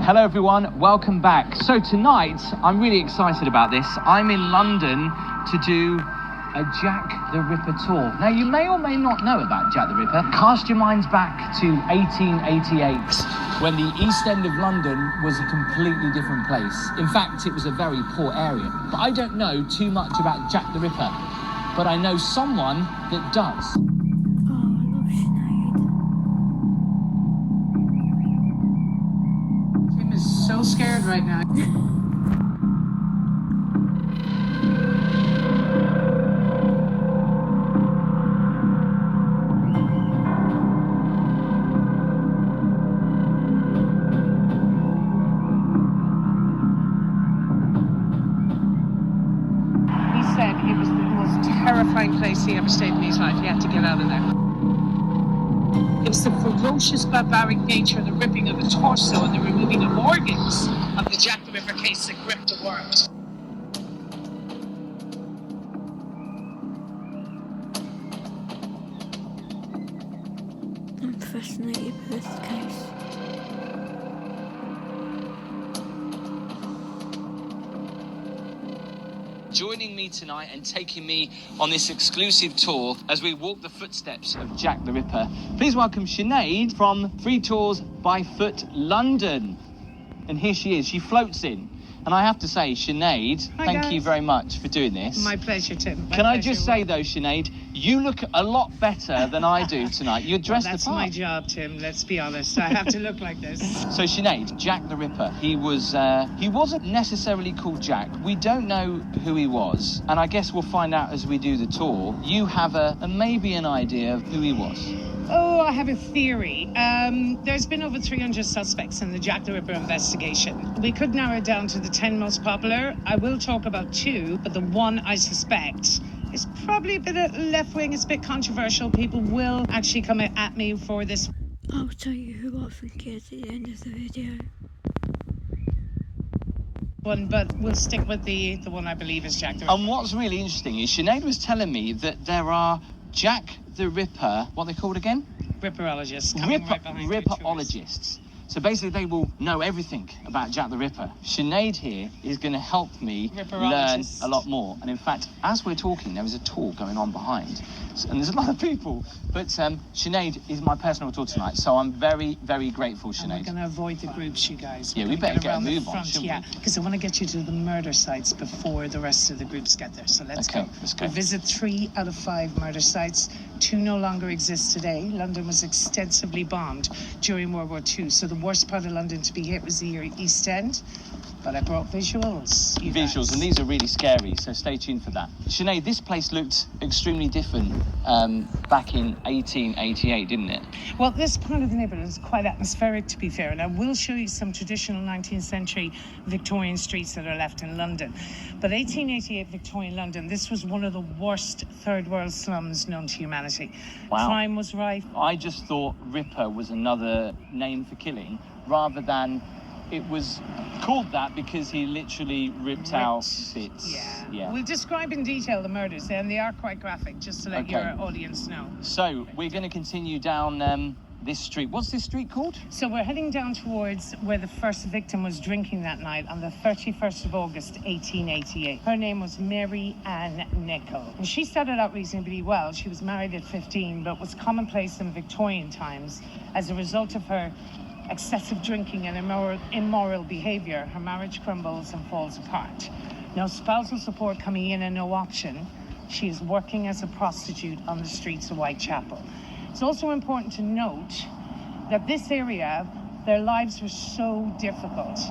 Hello everyone, welcome back. So tonight, I'm really excited about this. I'm in London to do a Jack the Ripper tour. Now you may or may not know about Jack the Ripper. Cast your minds back to 1888 when the East End of London was a completely different place. In fact, it was a very poor area. But I don't know too much about Jack the Ripper, but I know someone that does. So scared right now. He said it was the most terrifying place he ever stayed in his life. He had to get out of there. It's the ferocious, barbaric nature, the ripping of the torso and the removing of organs of the Jack the Ripper case that gripped the world. I'm fascinated with this case. Joining me tonight and taking me on this exclusive tour as we walk the footsteps of Jack the Ripper. Please welcome Sinead from Free Tours by Foot London. And here she is, she floats in. And I have to say, Sinead, thank you very much for doing this. My pleasure, Tim. Can I just say though, Sinead, you look a lot better than I do tonight. You're dressed that's the part. That's my job, Tim, let's be honest. I have to look like this. So Sinead, Jack the Ripper, he wasn't necessarily called Jack. We don't know who he was. And I guess we'll find out as we do the tour. You have maybe an idea of who he was. Oh, I have a theory. There's been over 300 suspects in the Jack the Ripper investigation. We could narrow it down to the 10 most popular. I will talk about 2, but the one I suspect is probably a bit left-wing. It's a bit controversial. People will actually come at me for this. I'll tell you who I think is at the end of the video. One, but we'll stick with the one I believe is Jack the Ripper. And what's really interesting is Sinead was telling me that there are Jack the Ripper, what are they called again? Ripperologists. Ripperologists. So basically they will know everything about Jack the Ripper. Sinead here is going to help me learn a lot more. And in fact, as we're talking, there is a tour going on behind. And there's a lot of people. But Sinead is my personal tour tonight. So I'm very, very grateful, Sinead. And we're going to avoid the groups, you guys. Yeah, we better get a move on, shouldn't we? Yeah, because I want to get you to the murder sites before the rest of the groups get there. So let's go. Let's go. We visit 3 out of 5 murder sites. 2 no longer exist today. London was extensively bombed during World War II. So the worst part of London to be hit was the East End. But I brought visuals. And these are really scary, so stay tuned for that. Sinead, this place looked extremely different back in 1888, didn't it? Well, this part of the neighbourhood is quite atmospheric, to be fair, and I will show you some traditional 19th century Victorian streets that are left in London. But 1888 Victorian London, this was one of the worst third world slums known to humanity. Wow. Crime was rife. I just thought Ripper was another name for killing, rather than it was called that because he literally ripped out bits. Yeah. We'll describe in detail the murders, and they are quite graphic, just to let your audience know. So we're going to continue down this street. What's this street called? So we're heading down towards where the first victim was drinking that night on the 31st of August, 1888. Her name was Mary Ann Nichol. And she started out reasonably well. She was married at 15, but was commonplace in Victorian times. As a result of her excessive drinking and immoral behavior, her marriage crumbles and falls apart. No spousal support coming in and no option, she is working as a prostitute on the streets of Whitechapel. It's also important to note that this area, their lives were so difficult.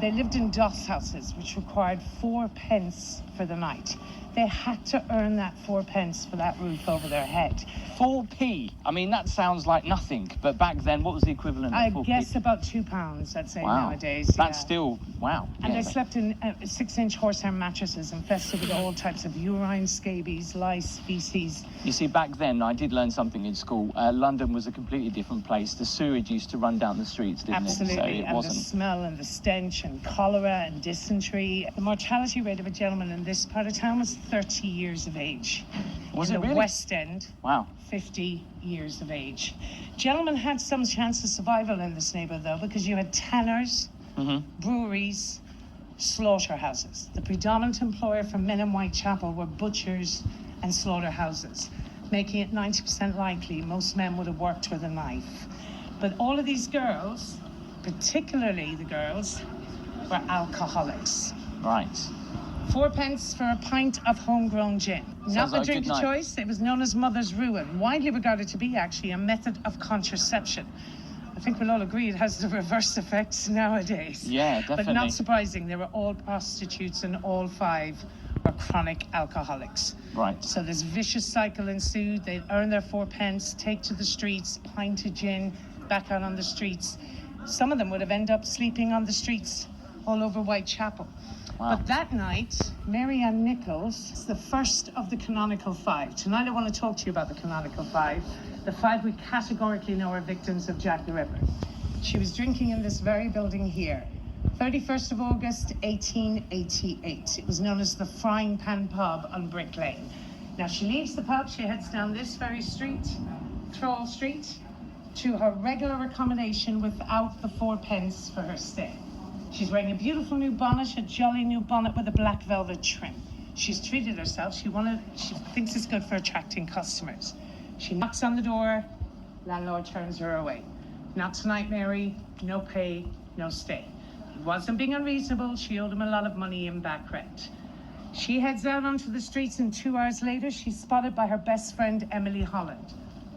They lived in doss houses, which required 4 pence for the night. They had to earn that 4 pence for that roof over their head. 4p. I mean, that sounds like nothing. But back then, what was the equivalent of 4p? I guess about £2, I'd say, nowadays. That's still, wow. And they slept in 6-inch horsehair mattresses infested with all types of urine, scabies, lice, feces. You see, back then, I did learn something in school. London was a completely different place. The sewage used to run down the streets, didn't Absolutely. it? Absolutely, and the smell and the stench and cholera and dysentery. The mortality rate of a gentleman in this part of town was 30 years of age. Was in it the really? West End, wow. 50 years of age. Gentlemen had some chance of survival in this neighbourhood, though, because you had tanners, breweries, slaughterhouses. The predominant employer for men in Whitechapel were butchers and slaughterhouses, making it 90% likely most men would have worked with a knife. But all of these girls, particularly the girls, were alcoholics. Right. 4p for a pint of homegrown gin. Sounds Not the like a drink good of night. choice, it was known as Mother's Ruin, widely regarded to be actually a method of contraception. I think we'll all agree it has the reverse effects nowadays. Yeah, definitely. But not surprising, they were all prostitutes and all 5 were chronic alcoholics. Right. So this vicious cycle ensued. They'd earn their 4p, take to the streets, pint of gin, back out on the streets. Some of them would have ended up sleeping on the streets all over Whitechapel. Wow. But that night, Mary Ann Nichols is the first of the canonical 5. Tonight I want to talk to you about the canonical 5, the 5 we categorically know are victims of Jack the Ripper. She was drinking in this very building here, 31st of August, 1888. It was known as the Frying Pan Pub on Brick Lane. Now she leaves the pub, she heads down this very street, Thrall Street, to her regular accommodation without the 4p for her stay. She's wearing a beautiful new bonnet, a jolly new bonnet with a black velvet trim. She's treated herself. She thinks it's good for attracting customers. She knocks on the door. Landlord turns her away. Not tonight, Mary. No pay, no stay. He wasn't being unreasonable. She owed him a lot of money in back rent. She heads out onto the streets, and 2 hours later, she's spotted by her best friend, Emily Holland,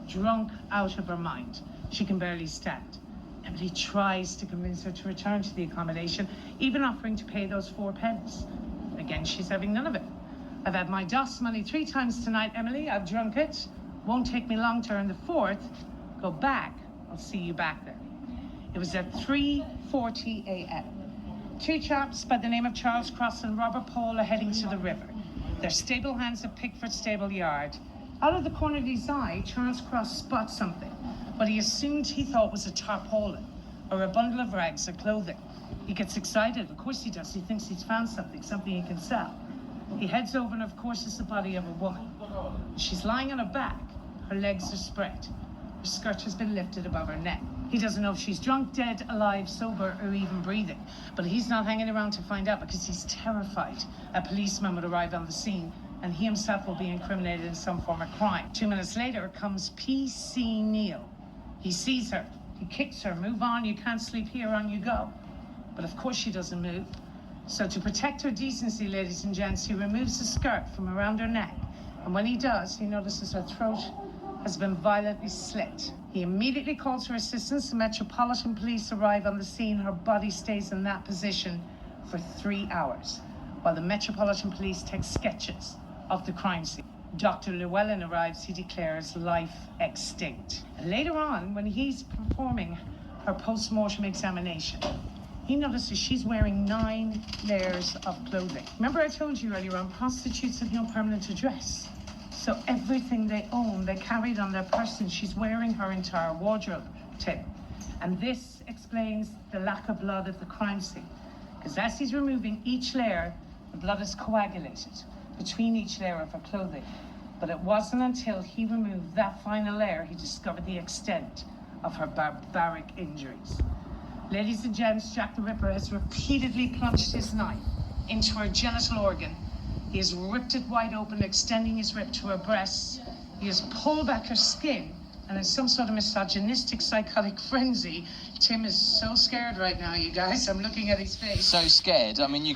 drunk out of her mind. She can barely stand. Emily tries to convince her to return to the accommodation, even offering to pay those 4p. Again, she's having none of it. I've had my DOS money 3 times tonight, Emily. I've drunk it. Won't take me long to earn the 4th. Go back. I'll see you back there. It was at 3:40 a.m. 2 chaps by the name of Charles Cross and Robert Paul are heading to the river. Their stable hands at Pickford Stable Yard. Out of the corner of his eye, Charles Cross spots something. What he assumed he thought was a tarpaulin or a bundle of rags or clothing. He gets excited. Of course he does. He thinks he's found something he can sell. He heads over, and of course it's the body of a woman. She's lying on her back. Her legs are spread. Her skirt has been lifted above her neck. He doesn't know if she's drunk, dead, alive, sober, or even breathing. But he's not hanging around to find out because he's terrified a policeman would arrive on the scene and he himself will be incriminated in some form of crime. 2 minutes later comes P.C. Neal. He sees her. He kicks her. Move on. You can't sleep here. On you go. But of course she doesn't move. So to protect her decency, ladies and gents, he removes the skirt from around her neck. And when he does, he notices her throat has been violently slit. He immediately calls for assistance. The Metropolitan Police arrive on the scene. Her body stays in that position for 3 hours, while the Metropolitan Police take sketches of the crime scene. Dr. Llewellyn arrives. He declares life extinct. And later on, when he's performing her post-mortem examination, he notices she's wearing 9 layers of clothing. Remember I told you earlier on, prostitutes have no permanent address. So everything they own, they carried on their person. She's wearing her entire wardrobe, Tim. And this explains the lack of blood at the crime scene. Because as he's removing each layer, the blood is coagulated between each layer of her clothing. But it wasn't until he removed that final layer he discovered the extent of her barbaric injuries. Ladies and gents, Jack the Ripper has repeatedly plunged his knife into her genital organ. He has ripped it wide open, extending his rip to her breasts. He has pulled back her skin, and in some sort of misogynistic psychotic frenzy, Tim is so scared right now, you guys. I'm looking at his face. So scared. I mean,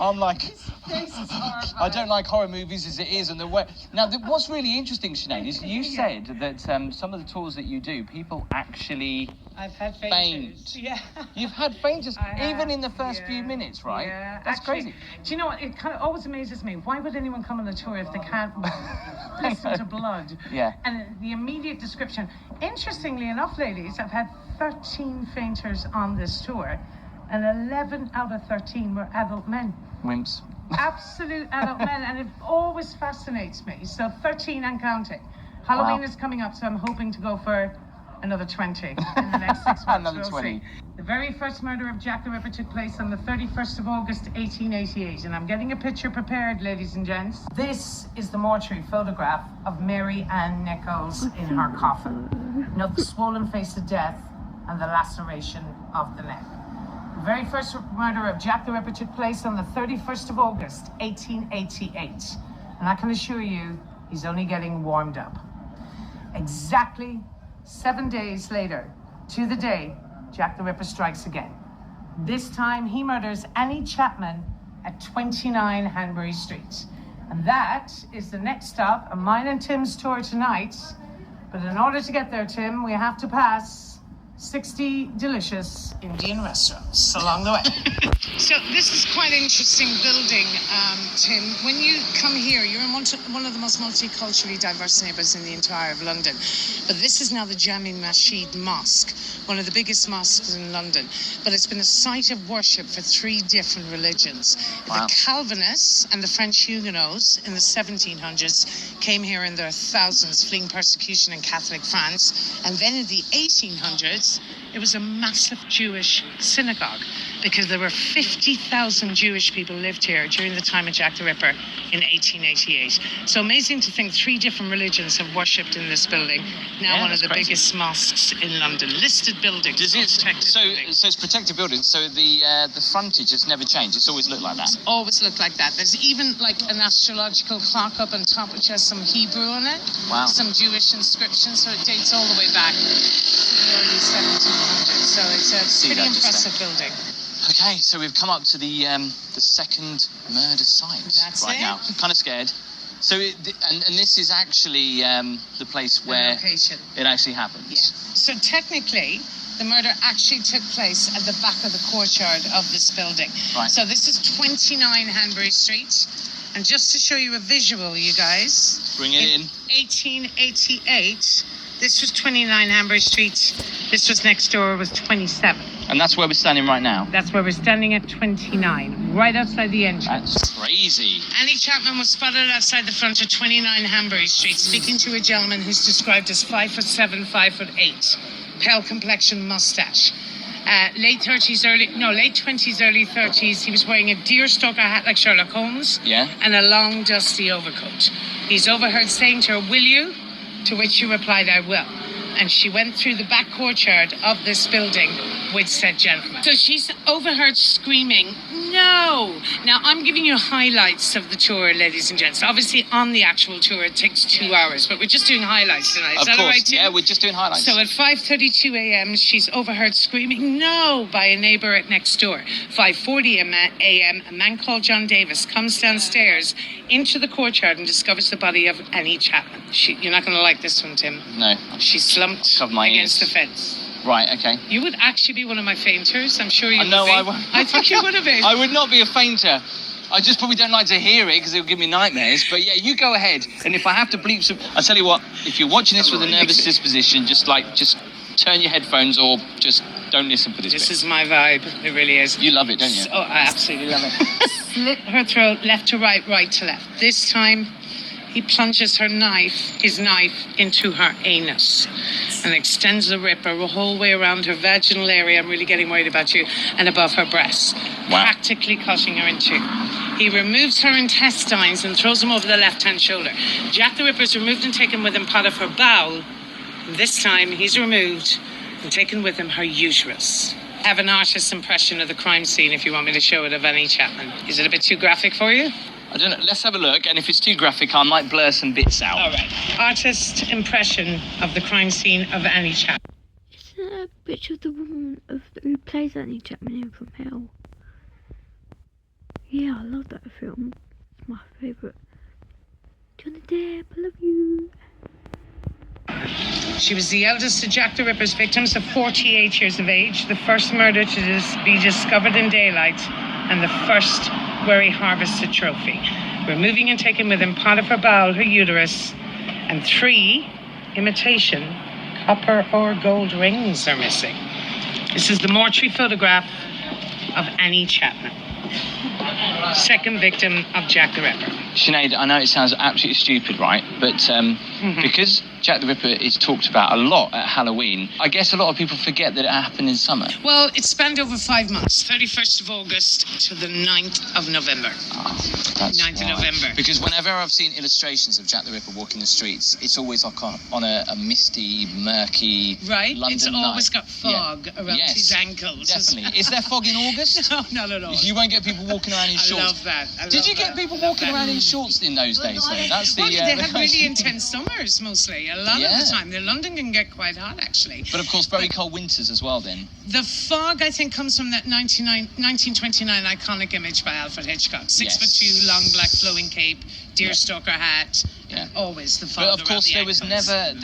I'm like, Face is horrified. I don't like horror movies as it is, and the way. Now, what's really interesting, Sinead, is you said that some of the tours that you do, people actually I've had faint. fainters. Yeah. You've had fainters I have, even in the first yeah, few minutes, right? Yeah. That's Actually, crazy. Do you know what? It kind of always amazes me. Why would anyone come on a tour if they can't listen to blood? Yeah. And the immediate description. Interestingly enough, ladies, I've had 13 fainters on this tour, and 11 out of 13 were adult men. Wimps. Absolute adult men, and it always fascinates me. So 13 and counting. Halloween Wow. is coming up, so I'm hoping to go for another 20 in the next 6 months. Another We'll 20. see. The very first murder of Jack the Ripper took place on the 31st of August, 1888, and I'm getting a picture prepared, ladies and gents. This is the mortuary photograph of Mary Ann Nichols in her coffin. Note the swollen face of death and the laceration of the neck. The very first murder of Jack the Ripper took place on the 31st of August, 1888. And I can assure you, he's only getting warmed up. Exactly 7 days later, to the day, Jack the Ripper strikes again. This time, he murders Annie Chapman at 29 Hanbury Street. And that is the next stop of mine and Tim's tour tonight. But in order to get there, Tim, we have to pass 60 delicious Indian restaurants along the way. So this is quite an interesting building, Tim. When you come here, you're in one of the most multiculturally diverse neighbours in the entire of London. But this is now the Jami Masjid Mosque, one of the biggest mosques in London. But it's been a site of worship for 3 different religions. Wow. The Calvinists and the French Huguenots in the 1700s came here in their thousands, fleeing persecution in Catholic France. And then in the 1800s, it was a massive Jewish synagogue because there were 50,000 Jewish people lived here during the time of Jack the Ripper in 1888. So amazing to think 3 different religions have worshipped in this building. Now one of the biggest mosques in London. Listed buildings. So it's protected buildings. So the frontage has never changed. It's always looked like that. It's always looked like that. There's even like an astrological clock up on top which has some Hebrew on it. Wow. Some Jewish inscriptions. So it dates all the way back to the early 1700s. So it's a pretty impressive building. Okay, so we've come up to the second murder site. That's right it. now. I'm kind of scared. So, and this is actually the place where it actually happened. Yeah. So technically, the murder actually took place at the back of the courtyard of this building. Right. So this is 29 Hanbury Street. And just to show you a visual, you guys. Bring it in. 1888, this was 29 Hanbury Street. This was next door, was 27. And that's where we're standing right now. That's where we're standing at 29, right outside the entrance. That's crazy. Annie Chapman was spotted outside the front of 29 Hanbury Street, speaking to a gentleman who's described as 5'7", 5'8", pale complexion, mustache. Late 20s, early 30s. He was wearing a deerstalker hat like Sherlock Holmes. Yeah. And a long, dusty overcoat. He's overheard saying to her, "Will you?" To which she replied, "I will." And she went through the back courtyard of this building with said gentleman. So she's overheard screaming, "No!" Now, I'm giving you highlights of the tour, ladies and gents. Obviously, on the actual tour, it takes 2 hours, but we're just doing highlights tonight. Is that all right, Tim? Yeah, we're just doing highlights. So at 5:32 a.m., she's overheard screaming, "No!" by a neighbour at next door. 5:40 a.m., a man called John Davis comes downstairs into the courtyard and discovers the body of Annie Chapman. You're not going to like this one, Tim. No. She's slumped Cover my against ears. the fence. Right, okay. You would actually be one of my fainters. I'm sure you would No, be. I won't. I think you would have been. I would not be a fainter. I just probably don't like to hear it because it'll give me nightmares. But yeah, you go ahead. And if I have to bleep some... I'll tell you what, if you're watching this with a nervous disposition, just turn your headphones or just don't listen for this This bit. is my vibe. It really is. You love it, don't you? Oh, I absolutely love it. Slit her throat, left to right, right to left. This time, he plunges his knife into her anus and extends the ripper the whole way around her vaginal area. I'm really getting worried about you. And above her breasts, practically cutting her in 2. He removes her intestines and throws them over the left-hand shoulder. Jack the Ripper's removed and taken with him part of her bowel. This time, he's removed and taken with him her uterus. I have an artist's impression of the crime scene if you want me to show it of Annie Chapman. Is it a bit too graphic for you? I don't know. Let's have a look. And if it's too graphic, I might blur some bits out. All right. Artist impression of the crime scene of Annie Chapman. Isn't that a picture of the woman who plays Annie Chapman in From Hell? Yeah, I love that film. It's my favourite. Johnny Depp, I love you. She was the eldest of Jack the Ripper's victims, of 48 years of age, the first murder to be discovered in daylight, and the first where he harvested trophy. Removing and taking with him part of her bowel, her uterus, and 3 imitation copper or gold rings are missing. This is the mortuary photograph of Annie Chapman, second victim of Jack the Ripper. Sinead, I know it sounds absolutely stupid, right? But because Jack the Ripper is talked about a lot at Halloween, I guess a lot of people forget that it happened in summer. Well, it spanned over 5 months, 31st of August to the 9th of November. That's 9th of November. Because whenever I've seen illustrations of Jack the Ripper walking the streets, it's always like on a misty, murky Right, London it's night. always got fog around his ankles. Definitely. Is there fog in August? No, not at all. You won't get people walking around in shorts. I love that. Did you get people walking around in shorts in those days, though? That's the... Well, they have really intense summers, mostly. A lot of the time. London can get quite hot, actually. But, of course, very cold winters as well, then. The fog, I think, comes from that 1929 iconic image by Alfred Hitchcock. 6'2", long black flowing cape, deerstalker hat. Yeah. Always the fog. But of course, there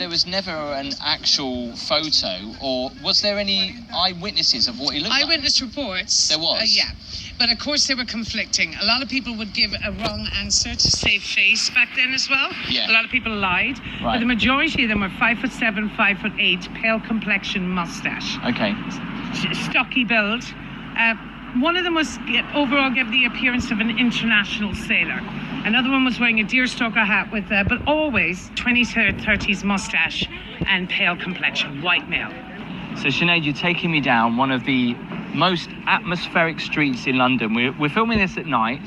was never an actual photo, or was there any eyewitnesses of what he looked like? Eyewitness reports. There was. Yeah. But of course they were conflicting. A lot of people would give a wrong answer to save face back then as well. Yeah. A lot of people lied. Right. But the majority of them were 5'7", 5'8", pale complexion, mustache. Okay. Stocky build. One of them was overall gave the appearance of an international sailor. Another one was wearing a deerstalker hat with, but always 20s to 30s mustache and pale complexion, white male. So Sinead, you're taking me down one of the most atmospheric streets in London. We're filming this at night,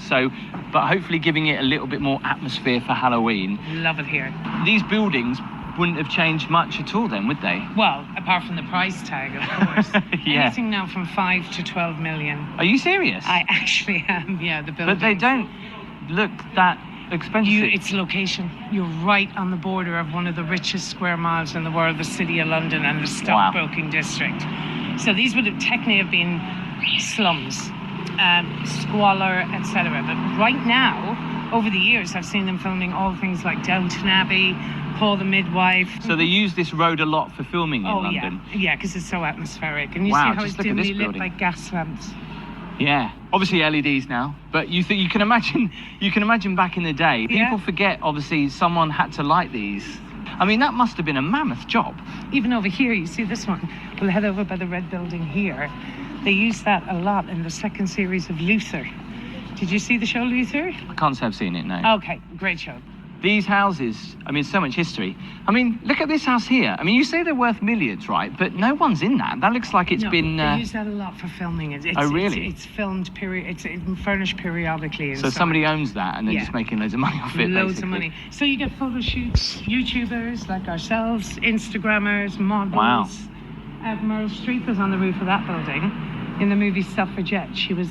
but hopefully giving it a little bit more atmosphere for Halloween. Love it here. These buildings wouldn't have changed much at all then, would they? Well, apart from the price tag, of course. Yeah. Anything now from 5 to 12 million. Are you serious? I actually am, yeah, the building. But they don't look that expensive. It's location. You're right on the border of one of the richest square miles in the world, the City of London and the stockbroking district. So these would have technically have been slums, squalor, etc. But right now, over the years, I've seen them filming all things like Downton Abbey, Paul the Midwife. So they use this road a lot for filming in London? Yeah, because it's so atmospheric. And you Wow, see how just it's look at this dimly lit building. by gas lamps. Yeah, obviously LEDs now, but you can imagine back in the day, people forget obviously someone had to light these. I mean, that must have been a mammoth job. Even over here, you see this one. We'll head over by the red building here. They use that a lot in the second series of Luther. Did you see the show Luther? I can't say I've seen it, no. Okay, great show. These houses, I mean, so much history. I mean, look at this house here. I mean, you say they're worth millions, right? But no one's in that. That looks like it's been... they use that a lot for filming. It's really? It's filmed, it's furnished periodically. So somebody owns that and they're just making loads of money off it, Loads basically. of money. So you get photo shoots, YouTubers like ourselves, Instagrammers, models. Wow. Meryl Streep was on the roof of that building in the movie Suffragette. She was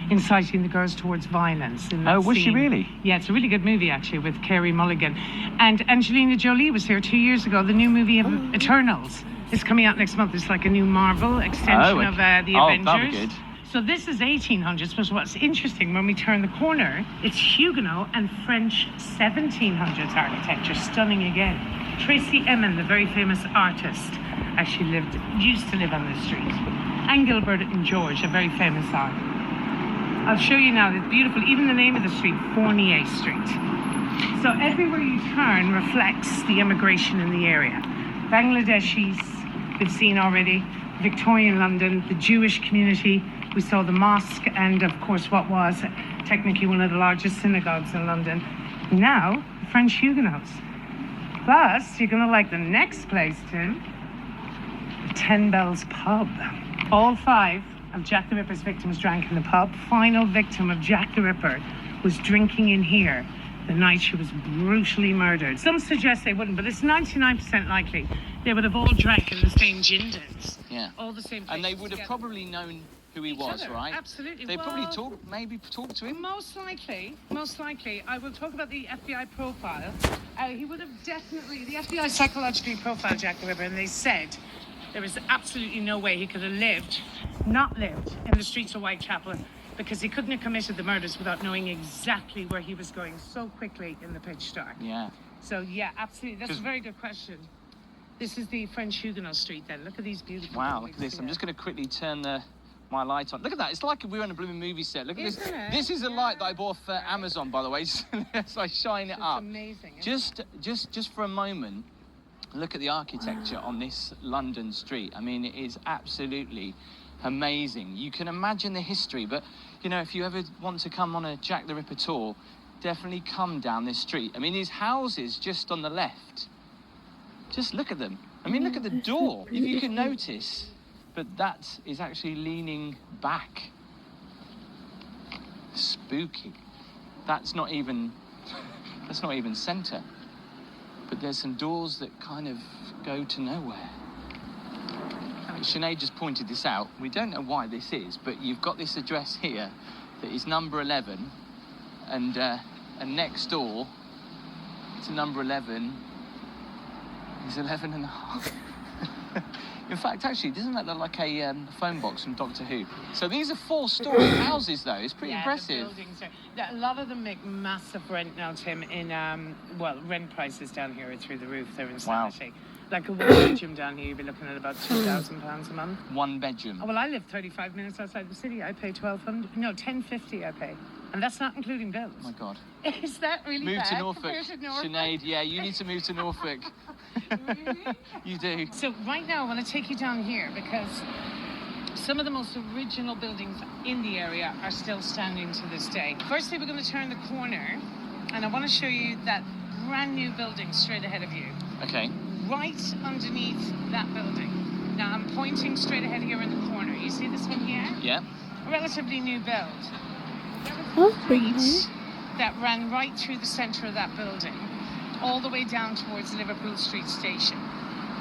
inciting the girls towards violence. In that Oh, was she scene. really? Yeah, it's a really good movie, actually, with Carey Mulligan. And Angelina Jolie was here 2 years ago. The new movie of Eternals is coming out next month. It's like a new Marvel extension of the Avengers. That'd be good. So this is 1800s, but what's interesting, when we turn the corner, it's Huguenot and French 1700s architecture, stunning again. Tracy Emin, the very famous artist, actually used to live on this street. And Gilbert and George, a very famous art. I'll show you now, it's beautiful, even the name of the street, Fournier Street. So everywhere you turn reflects the immigration in the area. Bangladeshis, we've seen already, Victorian London, the Jewish community, we saw the mosque, and of course what was technically one of the largest synagogues in London. Now, the French Huguenots. Plus, you're gonna like the next place, Tim, the 10 Bells Pub. All 5 of Jack the Ripper's victims drank in the pub. Final victim of Jack the Ripper was drinking in here the night she was brutally murdered. Some suggest they wouldn't, but it's 99% likely they would have all drank in the same gin dens. Yeah. All the same places. And they would have probably known who he was, other, right? absolutely. They Well, probably talked to him. Most likely. I will talk about the FBI profile. He would have definitely, the FBI psychologically profiled Jack the Ripper, and they said there was absolutely no way he could have not lived in the streets of Whitechapel, because he couldn't have committed the murders without knowing exactly where he was going so quickly in the pitch dark. Yeah. So yeah, absolutely. That's a very good question. This is the French Huguenot street then. Look at these beautiful Wow, look buildings at this. I'm here. just going to quickly turn my light on. Look at that. It's like we're on a blooming movie set. Look at this. Isn't it? This is a light that I bought for Amazon, by the way. So I shine it It's up. amazing. isn't it? Just for a moment, look at the architecture on this London street. I mean, it is absolutely amazing. You can imagine the history, but you know, if you ever want to come on a Jack the Ripper tour, definitely come down this street. I mean, his house is just on the left. Just look at them. I mean, look at the door, if you can notice. But that is actually leaning back. Spooky. That's not even centre. But there's some doors that kind of go to nowhere. Sinead just pointed this out. We don't know why this is, but you've got this address here that is number 11, and next door to number 11 is 11 and a half. In fact, actually, doesn't that look like a phone box from Doctor Who? So these are 4-story houses, though. It's pretty impressive. The buildings a lot of them make massive rent now, Tim. In rent prices down here are through the roof. They're insanity. Wow. Like a one-bedroom down here, you'd be looking at about £2,000 a month. One bedroom? Oh, well, I live 35 minutes outside the city. I pay $1,050 I pay. And that's not including bills. Oh, my God. Is that really move bad? To Norfolk. Sinead, yeah, you need to move to Norfolk. Really? You do. So right now, I want to take you down here because some of the most original buildings in the area are still standing to this day. Firstly, we're going to turn the corner, and I want to show you that brand new building straight ahead of you. Okay. Right underneath that building. Now, I'm pointing straight ahead here in the corner. You see this one here? Yeah. A relatively new build. There was a street that ran right through the centre of that building, all the way down towards Liverpool Street Station.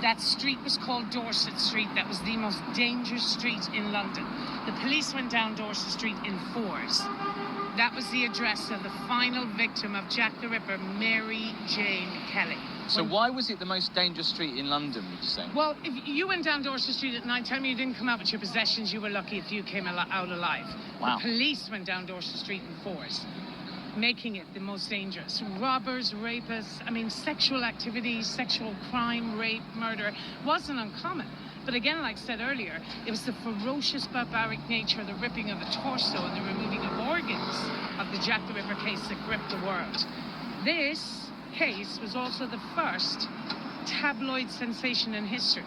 That street was called Dorset Street. That was the most dangerous street in London. The police went down Dorset Street in force. That was the address of the final victim of Jack the Ripper, Mary Jane Kelly. So why was it the most dangerous street in London, would you say? Well, if you went down Dorset Street at night time, you didn't come out with your possessions, you were lucky if you came out alive. Wow. The police went down Dorset Street in force, making it the most dangerous. Robbers, rapists, sexual activities, sexual crime, rape, murder wasn't uncommon. But again, like I said earlier, it was the ferocious, barbaric nature of the ripping of the torso and the removing of organs of the Jack the Ripper case that gripped the world. This case was also the first tabloid sensation in history.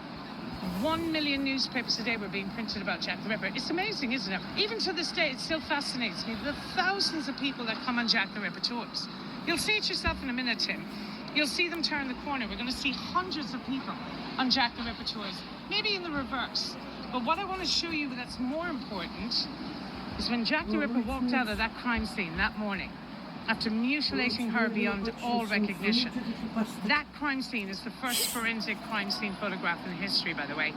1 million newspapers a day were being printed about Jack the Ripper. It's amazing, isn't it? Even to this day, it still fascinates me, the thousands of people that come on Jack the Ripper tours. You'll see it yourself in a minute, Tim. You'll see them turn the corner. We're going to see hundreds of people on Jack the Ripper tours, maybe in the reverse. But what I want to show you that's more important is when Jack the Ripper walked out of that crime scene that morning, after mutilating her beyond all recognition. That crime scene is the first forensic crime scene photograph in history, by the way.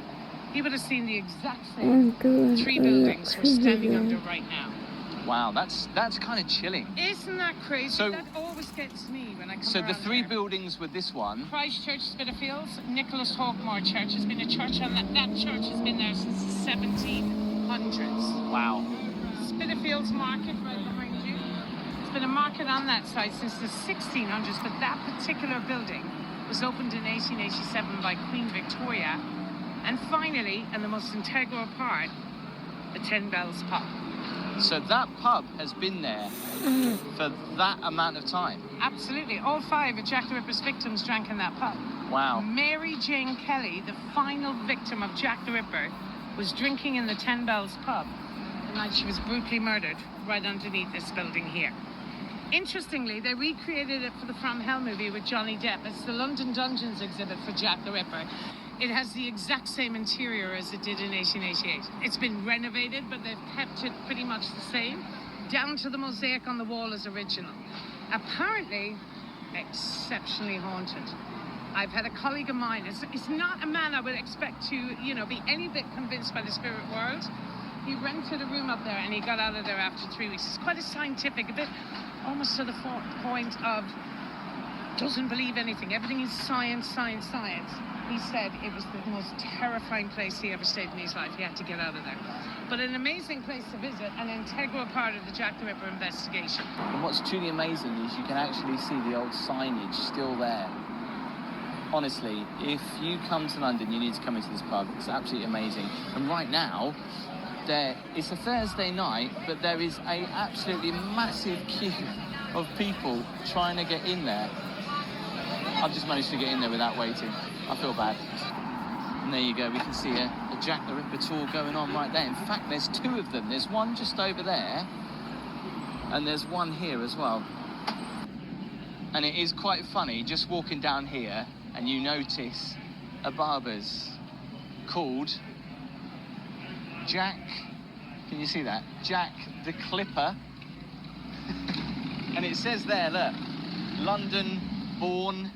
He would have seen the exact same 3 buildings we're standing under right now. Wow, that's kind of chilling. Isn't that crazy? So, that always gets me when I come So the 3 here. buildings were this one. Christchurch, Spitalfields, Nicholas Hawkmoor Church has been a church on that church has been there since the 1700s. Wow. Spitalfields Market right behind you. Been a market on that site since the 1600s, but that particular building was opened in 1887 by Queen Victoria. And finally, and the most integral part, the 10 Bells pub. So that pub has been there for that amount of time? Absolutely. All 5 of Jack the Ripper's victims drank in that pub. Wow. Mary Jane Kelly, the final victim of Jack the Ripper, was drinking in the 10 Bells pub the night she was brutally murdered right underneath this building here. Interestingly, they recreated it for the From Hell movie with Johnny Depp. It's the London Dungeons exhibit for Jack the Ripper. It has the exact same interior as it did in 1888. It's been renovated, but they've kept it pretty much the same, down to the mosaic on the wall as original. Apparently, exceptionally haunted. I've had a colleague of mine, it's not a man I would expect to, be any bit convinced by the spirit world. He rented a room up there and he got out of there after 3 weeks. It's quite a scientific, a bit almost to the point of doesn't believe anything. Everything is science, science, science. He said it was the most terrifying place he ever stayed in his life. He had to get out of there. But an amazing place to visit, an integral part of the Jack the Ripper investigation. And what's truly amazing is you can actually see the old signage still there. Honestly, if you come to London, you need to come into this pub. It's absolutely amazing. And right now, it's a Thursday night, but there is a absolutely massive queue of people trying to get in there. I've just managed to get in there without waiting. I feel bad. And there you go, we can see a Jack the Ripper tour going on right there. In fact, there's 2 of them. There's one just over there, and there's one here as well. And it is quite funny just walking down here and you notice a barber's called Jack. Can you see that? Jack the Clipper. And it says there, look, London born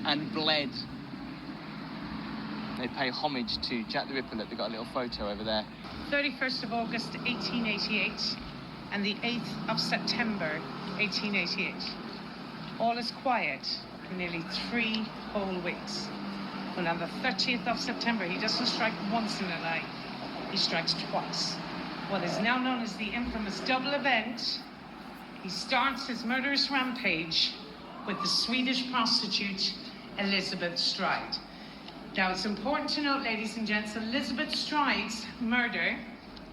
and bled. They pay homage to Jack the Ripper. Look, they've got a little photo over there. 31st of August 1888 and the 8th of September 1888. All is quiet for nearly 3 whole weeks. When on the 30th of September, he doesn't strike once in a night, he strikes twice. What is now known as the infamous double event, he starts his murderous rampage with the Swedish prostitute Elizabeth Stride. Now, it's important to note, ladies and gents, Elizabeth Stride's murder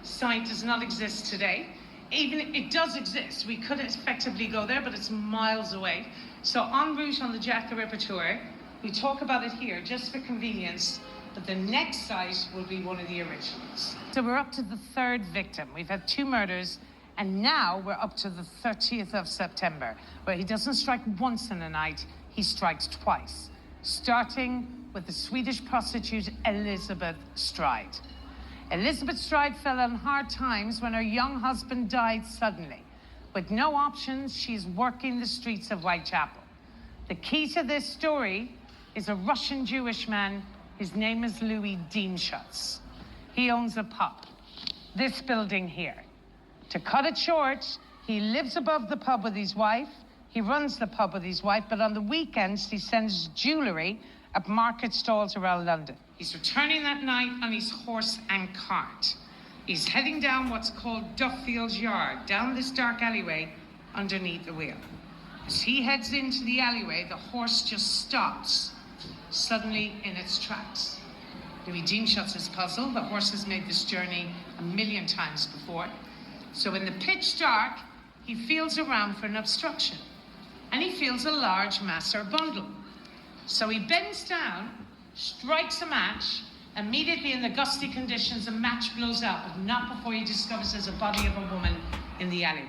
site does not exist today. Even if it does exist, we could effectively go there, but it's miles away. So en route on the Jack the Ripper tour, we talk about it here just for convenience, but the next site will be one of the originals. So we're up to the 3rd victim. We've had 2 murders, and now we're up to the 30th of September, where he doesn't strike once in a night, he strikes twice, starting with the Swedish prostitute Elizabeth Stride. Elizabeth Stride fell on hard times when her young husband died suddenly. With no options, she's working the streets of Whitechapel. The key to this story is a Russian Jewish man. His name is Louis Dienschutz. He owns a pub, this building here. To cut it short, he lives above the pub with his wife. He runs the pub with his wife, but on the weekends, he sends jewellery at market stalls around London. He's returning that night on his horse and cart. He's heading down what's called Duffield's Yard, down this dark alleyway underneath the wheel. As he heads into the alleyway, the horse just stops, suddenly in its tracks. Louis Dienschutz is puzzled. The horse has made this journey 1,000,000 times before. So in the pitch dark, he feels around for an obstruction, and he feels a large mass or bundle. So he bends down, strikes a match. Immediately in the gusty conditions, a match blows out, but not before he discovers there's a body of a woman in the alleyway.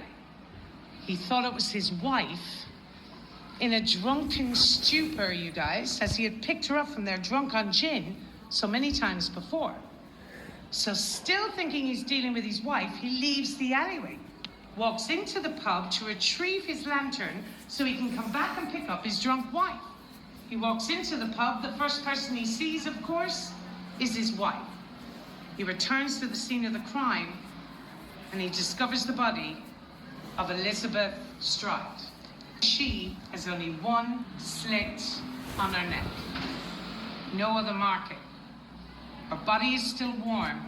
He thought it was his wife in a drunken stupor, you guys, as he had picked her up from there drunk on gin so many times before. So still thinking he's dealing with his wife, he leaves the alleyway, walks into the pub to retrieve his lantern so he can come back and pick up his drunk wife. He walks into the pub. The first person he sees, of course, is his wife. He returns to the scene of the crime and he discovers the body of Elizabeth Stride. She has only one slit on her neck, no other marking. Her body is still warm.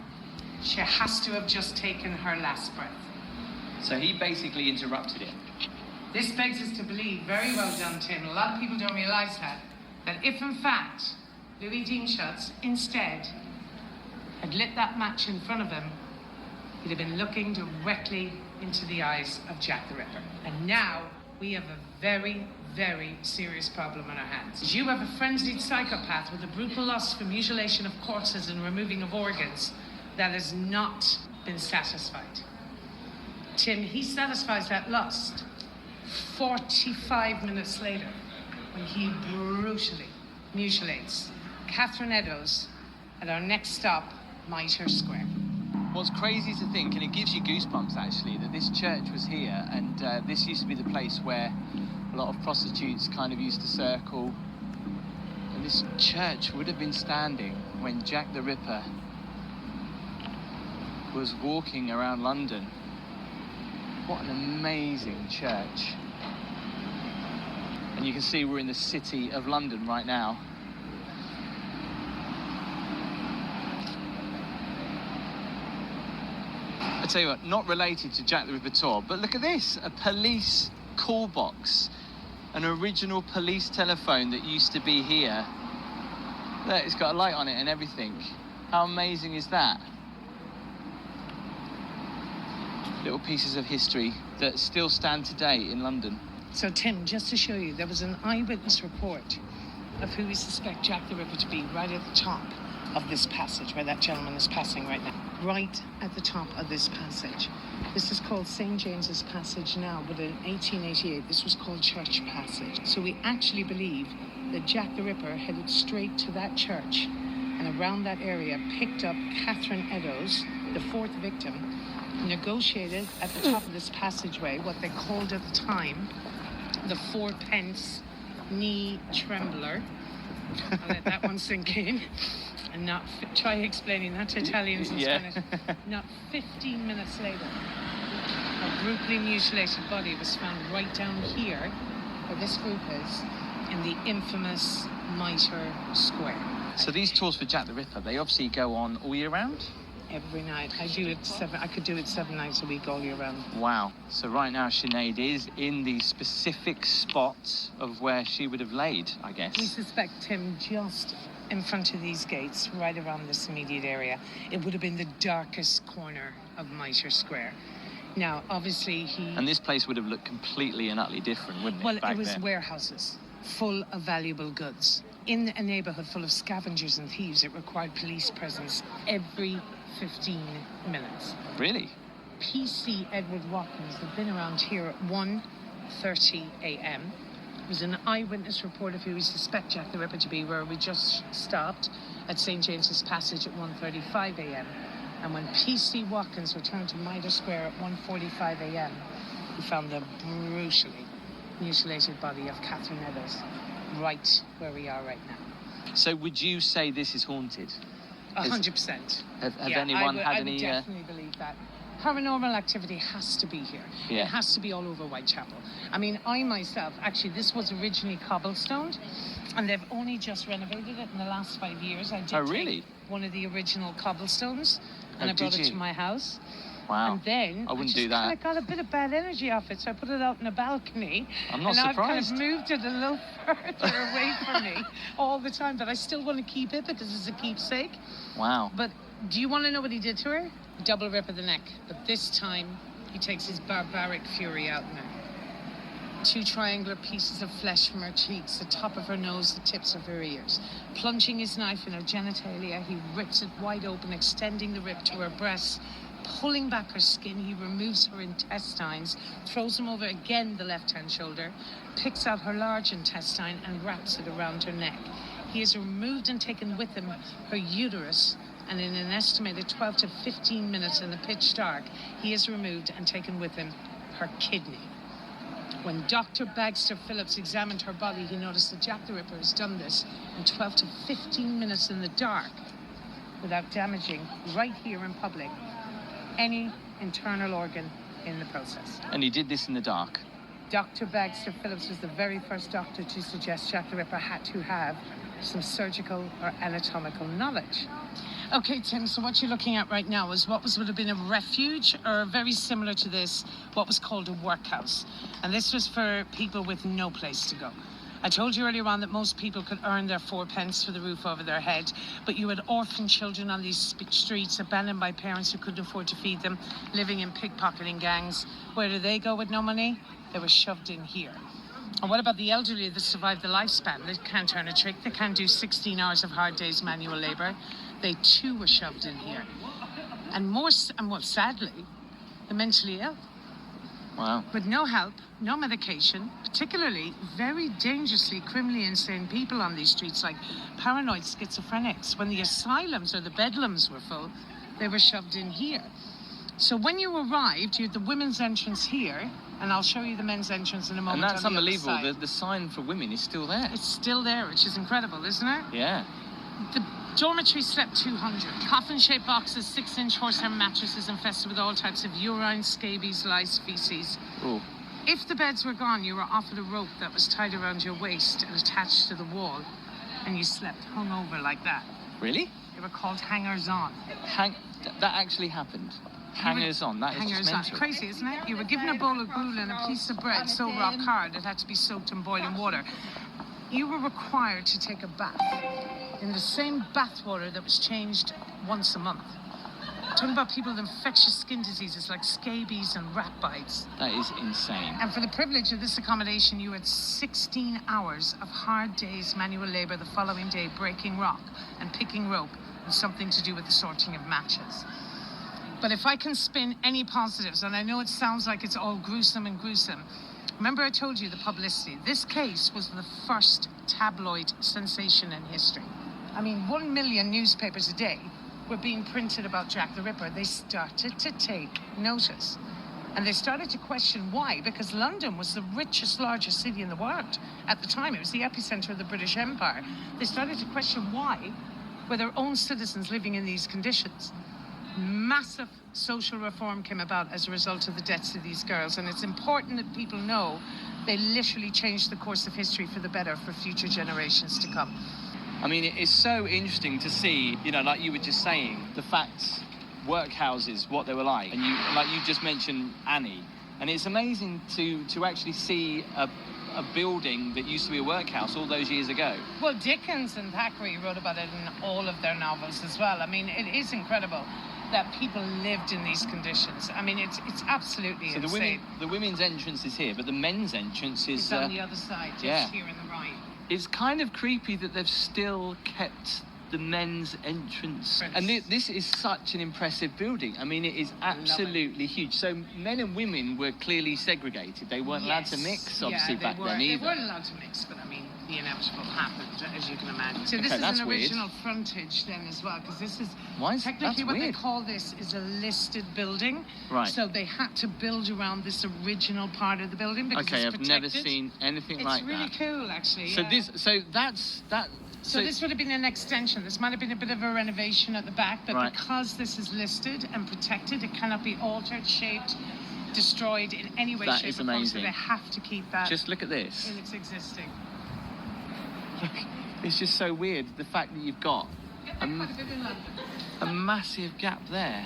She has to have just taken her last breath. So he basically interrupted it. This begs us to believe, very well done, Tim, a lot of people don't realise that if in fact Louis Dienschutz instead had lit that match in front of him, he'd have been looking directly into the eyes of Jack the Ripper. And now we have a very, very serious problem on our hands. You have a frenzied psychopath with a brutal lust for mutilation of corpses and removing of organs that has not been satisfied. Tim, he satisfies that lust 45 minutes later when he brutally mutilates Catherine Eddowes at our next stop, Mitre Square. What's crazy to think, and it gives you goosebumps actually, that this church was here, and this used to be the place where a lot of prostitutes kind of used to circle. And this church would have been standing when Jack the Ripper was walking around London. What an amazing church. And you can see we're in the city of London right now. I tell you what, not related to Jack the Ripper tour, but look at this, a police call box, an original police telephone that used to be here. Look, it's got a light on it and everything. How amazing is that? Little pieces of history that still stand today in London. So Tim, just to show you, there was an eyewitness report of who we suspect Jack the Ripper to be right at the top. of this passage where that gentleman is passing right now. Right at the top of this passage. This is called St. James's Passage now, but in 1888 this was called Church Passage. So we actually believe that Jack the Ripper headed straight to that church and around that area picked up Catherine Eddowes, the fourth victim, negotiated at the top of this passageway what they called at the time the 4-pence knee trembler. I'll let that one sink in. And try explaining that to Italians in Spanish. Not 15 minutes later, a brutally mutilated body was found right down here, where this group is, in the infamous Mitre Square. So these tours for Jack the Ripper, they obviously go on all year round? Every night. I could do it 7 nights a week all year round. Wow. So right now Sinead is in the specific spot of where she would have laid, I guess. We suspect him just in front of these gates, right around this immediate area. It would have been the darkest corner of Mitre Square. Now, obviously And this place would have looked completely and utterly different, wouldn't it? Well, back it was then? warehouses full of valuable goods. In a neighbourhood full of scavengers and thieves, it required police presence every 15 minutes. Really? PC Edward Watkins had been around here at 1:30 a.m. It was an eyewitness report of who we suspect Jack the Ripper to be, where we just stopped at St. James's Passage at 1:35 a.m. And when PC Watkins returned to Mitre Square at 1:45 a.m., he found the brutally mutilated body of Catherine Eddowes right where we are right now. So would you say this is haunted? 100%. Have anyone had I any... would definitely believe that. Paranormal activity has to be here. Yeah. It has to be all over Whitechapel. I mean, I myself, actually, this was originally cobblestoned, and they've only just renovated it in the last 5 years. I did really? take one of the original cobblestones, and Oh, I brought did it you? to my house. Wow. And then I wouldn't just do that. kind of got a bit of bad energy off it, so I put it out in a balcony. I'm not and surprised. I've kind of moved it a little further away from me all the time, but I still want to keep it because it's a keepsake. Wow. But do you want to know what he did to her? Double rip of the neck. But this time, he takes his barbaric fury out now. 2 triangular pieces of flesh from her cheeks, the top of her nose, the tips of her ears. Plunging his knife in her genitalia, he rips it wide open, extending the rip to her breasts. Pulling back her skin, he removes her intestines, throws them over again the left-hand shoulder, picks out her large intestine and wraps it around her neck. He has removed and taken with him her uterus, and in an estimated 12 to 15 minutes in the pitch dark, he has removed and taken with him her kidney. When Dr. Bagster Phillips examined her body, he noticed that Jack the Ripper has done this in 12 to 15 minutes in the dark without damaging, right here in public, any internal organ in the process. And he did this in the dark? Dr. Bagster Phillips was the very first doctor to suggest Jack the Ripper had to have some surgical or anatomical knowledge. Okay, Tim, so what you're looking at right now is what would have been a refuge, or very similar to this, what was called a workhouse. And this was for people with no place to go. I told you earlier on that most people could earn their 4 pence for the roof over their head, but you had orphan children on these streets, abandoned by parents who couldn't afford to feed them, living in pickpocketing gangs. Where do they go with no money? They were shoved in here. And what about the elderly that survived the lifespan? They can't turn a trick. They can't do 16 hours of hard days manual labor. They too were shoved in here. And more sadly, the mentally ill. Wow. With no help, no medication, particularly very dangerously criminally insane people on these streets, like paranoid schizophrenics. When the asylums or the bedlams were full, they were shoved in here. So when you arrived, you had the women's entrance here, and I'll show you the men's entrance in a moment. And that's on the other unbelievable. side. The sign for women is still there. It's still there, which is incredible, isn't it? Yeah. The dormitory slept 200. Coffin-shaped boxes, 6-inch horsehair mattresses infested with all types of urine, scabies, lice, feces. Ooh. If the beds were gone, you were offered a rope that was tied around your waist and attached to the wall, and you slept hung over like that. Really? They were called hangers-on. That actually happened. Hangers on. That is just Hangers-on. mental. Crazy, isn't it? You were given a bowl of gruel and a piece of bread so rock hard it had to be soaked in boiling water. You were required to take a bath in the same bath water that was changed once a month. Talking about people with infectious skin diseases like scabies and rat bites. That is insane. And for the privilege of this accommodation, you had 16 hours of hard days manual labor the following day, breaking rock and picking rope something to do with the sorting of matches. But if I can spin any positives, and I know it sounds like it's all gruesome and gruesome, remember I told you the publicity. This case was the first tabloid sensation in history. I mean, 1 million newspapers a day were being printed about Jack the Ripper. They started to take notice. And they started to question why, because London was the richest, largest city in the world. At the time, it was the epicenter of the British Empire. They started to question why were their own citizens living in these conditions. Massive social reform came about as a result of the deaths of these girls. And it's important that people know they literally changed the course of history for the better for future generations to come. I mean, it's so interesting to see, you know, like you were just saying, the facts, workhouses, what they were like. And you just mentioned Annie. And it's amazing to actually see a building that used to be a workhouse all those years ago. Well, Dickens and Thackeray wrote about it in all of their novels as well. I mean, it is incredible that people lived in these conditions. I mean, it's absolutely insane. The women's entrance is here, but the men's entrance is... It's on the other side, just here in the right. It's kind of creepy that they've still kept the men's entrance. And this is such an impressive building. I mean, it is absolutely huge. So men and women were clearly segregated. They weren't allowed to mix, obviously, back then either. They weren't allowed to mix, but I mean, the inevitable happened, as you can imagine. So this Okay, is an original weird. frontage then as well, because this is that's technically what weird. they call this is a listed building. Right. So they had to build around this original part of the building because Okay, it's I've protected. never seen anything like that. It's really cool, actually. So So this would have been an extension. This might have been a bit of a renovation at the back, but because this is listed and protected, it cannot be altered, shaped, destroyed in any way, That shape, is or form. So amazing. they have to keep that Just look at this. in its existing. It's just so weird, the fact that you've got Quite a bit in London. a massive gap there.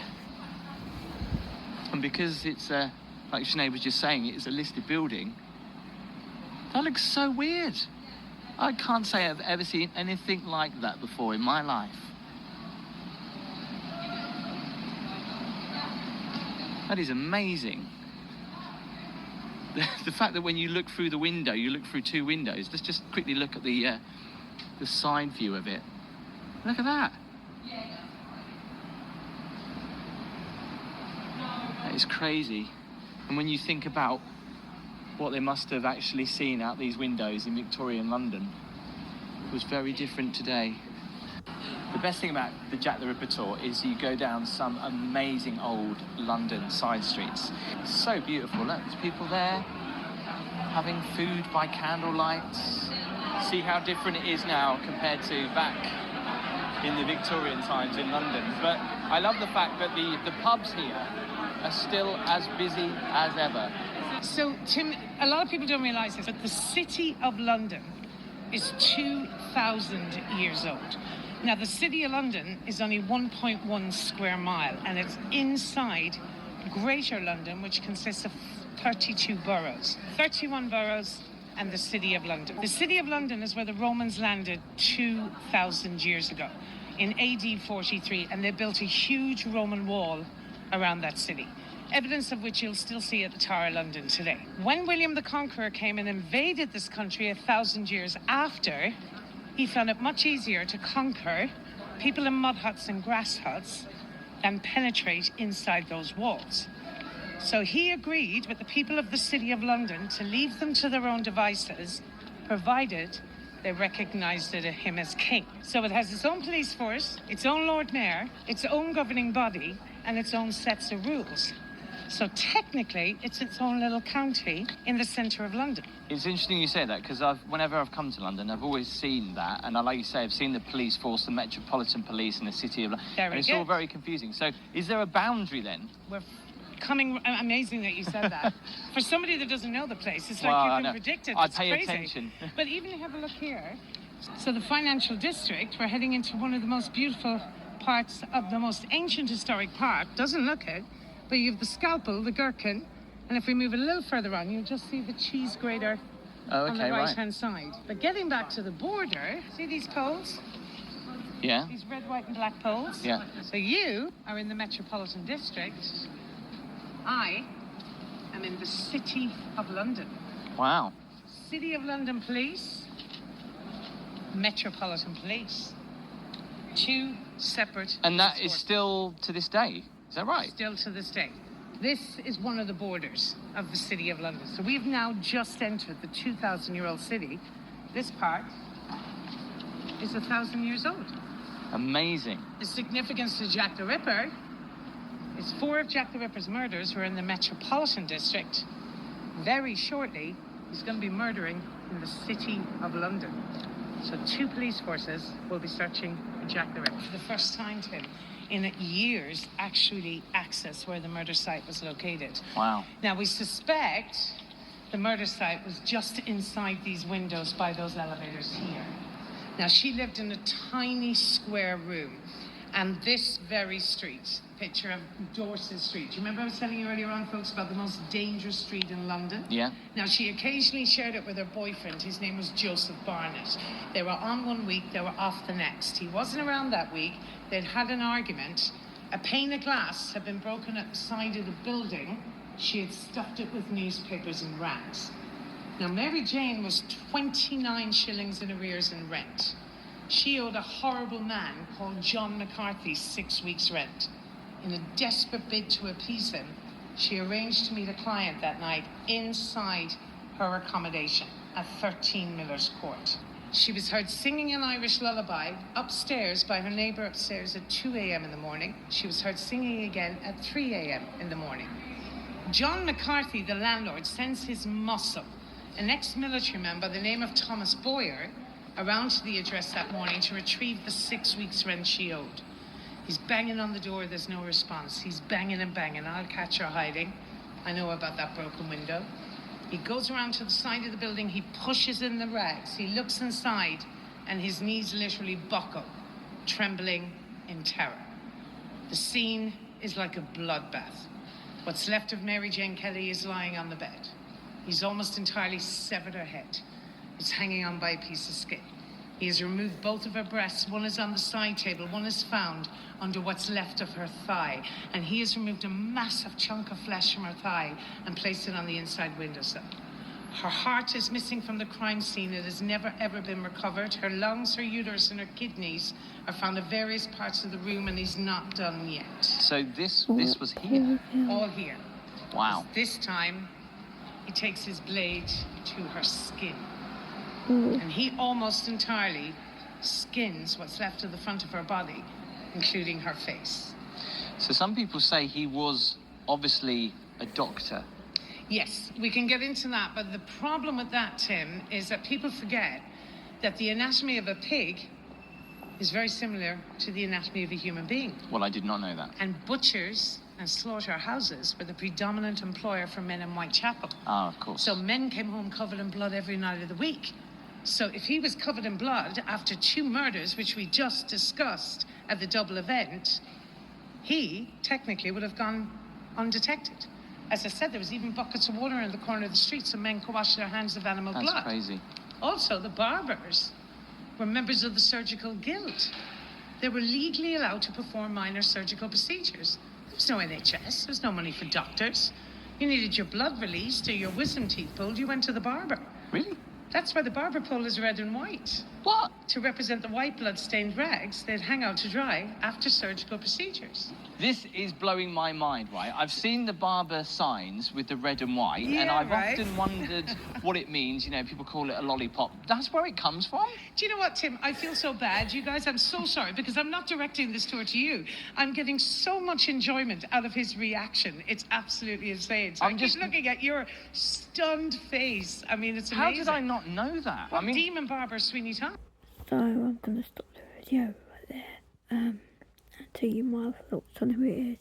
And because it's, like Sinead was just saying, it's a listed building, that looks so weird. I can't say I've ever seen anything like that before in my life. That is amazing. The fact that when you look through the window, you look through two windows. Let's just quickly look at the side view of it. Look at that. That is crazy. And when you think about what they must have actually seen out these windows in Victorian London, it was very different today. The best thing about the Jack the Ripper tour is you go down some amazing old London side streets. It's so beautiful. Look, there's people there having food by candlelight. See how different it is now compared to back in the Victorian times in London. But I love the fact that the pubs here are still as busy as ever. So, Tim, a lot of people don't realise this, but the City of London is 2,000 years old. Now, the City of London is only 1.1 square mile, and it's inside Greater London, which consists of 32 boroughs. 31 boroughs and the City of London. The City of London is where the Romans landed 2,000 years ago, in AD 43, and they built a huge Roman wall around that city, evidence of which you'll still see at the Tower of London today. When William the Conqueror came and invaded this country 1,000 years after, he found it much easier to conquer people in mud huts and grass huts than penetrate inside those walls. So he agreed with the people of the City of London to leave them to their own devices, provided they recognised him as king. So it has its own police force, its own Lord Mayor, its own governing body, and its own sets of rules. So technically, it's its own little county in the centre of London. It's interesting you say that, because whenever I've come to London, I've always seen that. And like you say, I've seen the police force, the Metropolitan Police in the City of London. And it's all very confusing. So is there a boundary then? We're coming... Amazing that you said that. For somebody that doesn't know the place, it's like you can predict it. I It's pay crazy. attention. But even have a look here. So the financial district, we're heading into one of the most beautiful parts of the most ancient historic park. Doesn't look it, but you have the scalpel, the gherkin, and if we move a little further on, you'll just see the cheese grater on the right-hand side. But getting back to the border, see these poles? Yeah. These red, white and black poles? Yeah. So you are in the Metropolitan District. I am in the City of London. Wow. City of London Police, Metropolitan Police. Two separate. And that police is forces. still to this day. Is that right? Still to this day. This is one of the borders of the City of London. So we've now just entered the 2,000-year-old city. This part is 1,000 years old. Amazing. The significance to Jack the Ripper is 4 of Jack the Ripper's murders were in the Metropolitan District. Very shortly, he's going to be murdering in the City of London. So 2 police forces will be searching for Jack the Ripper. For the first time, Tim, in years, actually access where the murder site was located. Wow. Now, we suspect the murder site was just inside these windows by those elevators here. Now, she lived in a tiny square room. And this very street, picture of Dorset Street. Do you remember I was telling you earlier on, folks, about the most dangerous street in London? Yeah. Now, she occasionally shared it with her boyfriend. His name was Joseph Barnett. They were on one week, they were off the next. He wasn't around that week. They'd had an argument. A pane of glass had been broken at the side of the building. She had stuffed it with newspapers and rags. Now, Mary Jane was 29 shillings in arrears in rent. She owed a horrible man called John McCarthy 6 weeks' rent. In a desperate bid to appease him, she arranged to meet a client that night inside her accommodation at 13 Miller's Court. She was heard singing an Irish lullaby upstairs by her neighbour upstairs at 2 a.m. in the morning. She was heard singing again at 3 a.m. in the morning. John McCarthy, the landlord, sends his muscle, an ex-military man by the name of Thomas Boyer, around to the address that morning to retrieve the 6 weeks' rent she owed. He's banging on the door, there's no response. He's banging and banging. I'll catch her hiding. I know about that broken window. He goes around to the side of the building, he pushes in the rags, he looks inside, and his knees literally buckle, trembling in terror. The scene is like a bloodbath. What's left of Mary Jane Kelly is lying on the bed. He's almost entirely severed her head. It's hanging on by a piece of skin. He has removed both of her breasts. One is on the side table. One is found under what's left of her thigh. And he has removed a massive chunk of flesh from her thigh and placed it on the inside windowsill. Her heart is missing from the crime scene. It has never, ever been recovered. Her lungs, her uterus, and her kidneys are found in various parts of the room, and he's not done yet. So this was here. All here. Wow. This time, he takes his blade to her skin. And he almost entirely skins what's left of the front of her body, including her face. So some people say he was obviously a doctor. Yes, we can get into that, but the problem with that, Tim, is that people forget that the anatomy of a pig is very similar to the anatomy of a human being. Well, I did not know that. And butchers and slaughterhouses were the predominant employer for men in Whitechapel. Ah, of course. So men came home covered in blood every night of the week. So if he was covered in blood after 2 murders, which we just discussed at the double event, he technically would have gone undetected. As I said, there was even buckets of water in the corner of the street so men could wash their hands of animal blood. That's crazy. Also, the barbers were members of the surgical guild. They were legally allowed to perform minor surgical procedures. There was no NHS, there was no money for doctors. You needed your blood released or your wisdom teeth pulled, you went to the barber. Really? That's why the barber pole is red and white. What? To represent the white blood-stained rags they'd hang out to dry after surgical procedures. This is blowing my mind, right? I've seen the barber signs with the red and white, and Yeah, I've right. often wondered what it means. You know, people call it a lollipop. That's where it comes from? Do you know what, Tim? I feel so bad. You guys, I'm so sorry because I'm not directing this tour to you. I'm getting so much enjoyment out of his reaction. It's absolutely insane. So I'm I just keep looking at your stunned face. I mean, it's amazing. How did I not know that? What demon barber Sweeney Todd? So I'm gonna stop the video right there. And tell you my thoughts on who it is.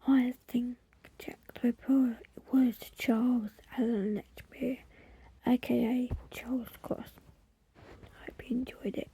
I think Jack the Ripper was Charles Allen Lechmere, aka Charles Cross. I hope you enjoyed it.